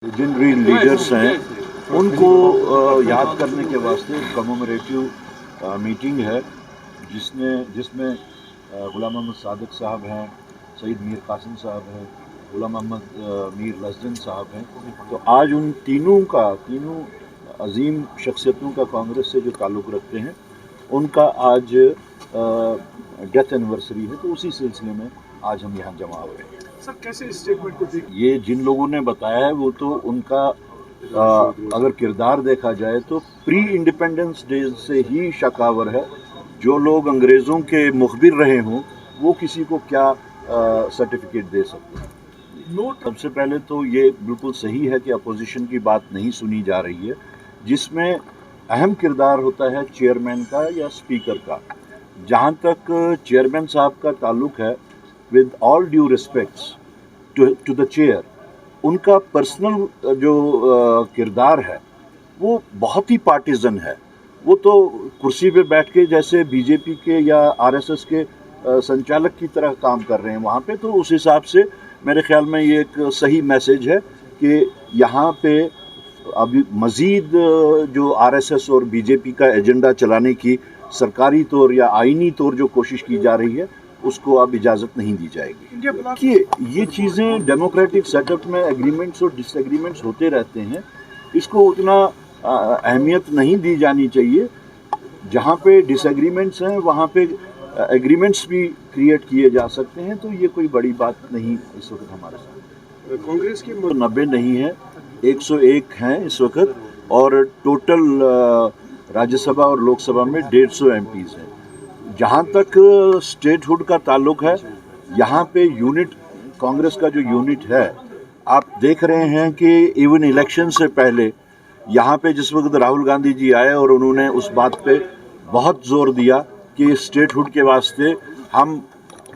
Legendary leaders हैं उनको याद करने के वास्ते कमोमरेटिव मीटिंग है जिसमें गुलाम मोहम्मद सादिक साहब हैं, सईद मीर कासिम साहब हैं, गुलाम मोहम्मद मीर लस्जन साहब हैं। तो आज उन तीनों अजीम शख्सियतों का कांग्रेस से जो ताल्लुक़ रखते हैं उनका आज डेथ एनिवर्सरी है, तो उसी सिलसिले में आज हम यहाँ जमा हुए हैं। सर, कैसे इस स्टेटमेंट को देख ये जिन लोगों ने बताया है वो तो उनका अगर किरदार देखा जाए तो प्री इंडिपेंडेंस डे से ही शकावर है। जो लोग अंग्रेज़ों के मुखबिर रहे हों वो किसी को क्या सर्टिफिकेट दे सकते हैं। सबसे पहले तो ये बिल्कुल सही है कि अपोजिशन की बात नहीं सुनी जा रही है, जिसमें अहम किरदार होता है चेयरमैन का या स्पीकर का। जहाँ तक चेयरमैन साहब का ताल्लुक़ है, with all due respects to the chair, उनका पर्सनल जो किरदार है वो बहुत ही पार्टिजन है। वो तो कुर्सी पे बैठ के जैसे बीजेपी के या आरएसएस के संचालक की तरह काम कर रहे हैं वहाँ पे, तो उस हिसाब से मेरे ख्याल में ये एक सही मैसेज है कि यहाँ पे अभी मज़ीद जो आरएसएस और बीजेपी का एजेंडा चलाने की सरकारी तौर या आईनी तौर जो कोशिश की जा रही है उसको अब इजाज़त नहीं दी जाएगी। कि ये चीज़ें डेमोक्रेटिक सेटअप में एग्रीमेंट्स और डिसएग्रीमेंट्स होते रहते हैं, इसको उतना अहमियत नहीं दी जानी चाहिए। जहाँ पे डिसएग्रीमेंट्स हैं वहाँ पे एग्रीमेंट्स भी क्रिएट किए जा सकते हैं, तो ये कोई बड़ी बात नहीं इस वक्त हमारे साथ। कांग्रेस की 90 नहीं है, 101 हैं इस वक्त, और टोटल राज्यसभा और लोकसभा में 150 एमपीज़ हैं। जहाँ तक स्टेटहुड का ताल्लुक़ है, यहाँ पे यूनिट, कांग्रेस का जो यूनिट है, आप देख रहे हैं कि इवन इलेक्शन से पहले यहाँ पे जिस वक्त राहुल गांधी जी आए और उन्होंने उस बात पे बहुत ज़ोर दिया कि स्टेटहुड के वास्ते हम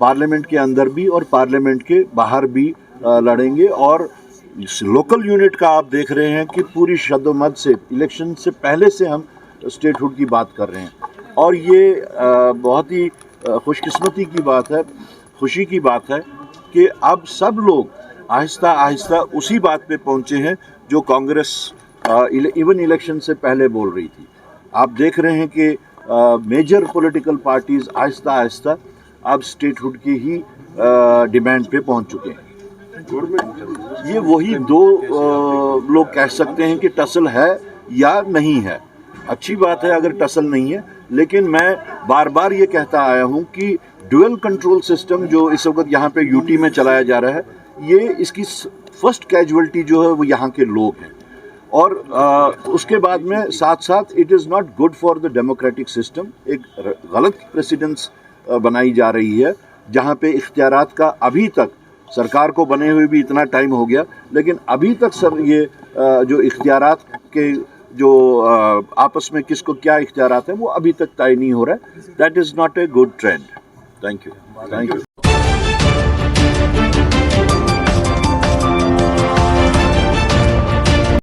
पार्लियामेंट के अंदर भी और पार्लियामेंट के बाहर भी लड़ेंगे। और लोकल यूनिट का आप देख रहे हैं कि पूरी शद्दोमद से इलेक्शन से पहले से हम स्टेटहुड की बात कर रहे हैं, और ये बहुत ही खुशकिस्मती की बात है, खुशी की बात है कि अब सब लोग आहिस्ता आहिस्ता उसी बात पे पहुंचे हैं जो कांग्रेस इवन इलेक्शन से पहले बोल रही थी। आप देख रहे हैं कि major political parties Aahista Aahista अब स्टेटहुड की ही डिमांड पे पहुंच चुके हैं। ये वही दो लोग कह सकते हैं कि टसल है या नहीं है। अच्छी बात है अगर टसल नहीं है, लेकिन मैं बार बार ये कहता आया हूँ कि ड्यूअल कंट्रोल सिस्टम जो इस वक्त यहाँ पे यूटी में चलाया जा रहा है, ये इसकी फर्स्ट कैजुअल्टी जो है वो यहाँ के लोग हैं। और उसके बाद में साथ साथ it is not good for the democratic system. एक गलत प्रेसिडेंस बनाई जा रही है जहाँ पे इख्तियारात का अभी तक सरकार को बने हुए भी इतना टाइम हो गया, लेकिन अभी तक सर ये जो इख्तियारात के जो आपस में किसको क्या इख्तियारात हैं वो अभी तक तय नहीं हो रहा है। That is not a good trend. Thank you.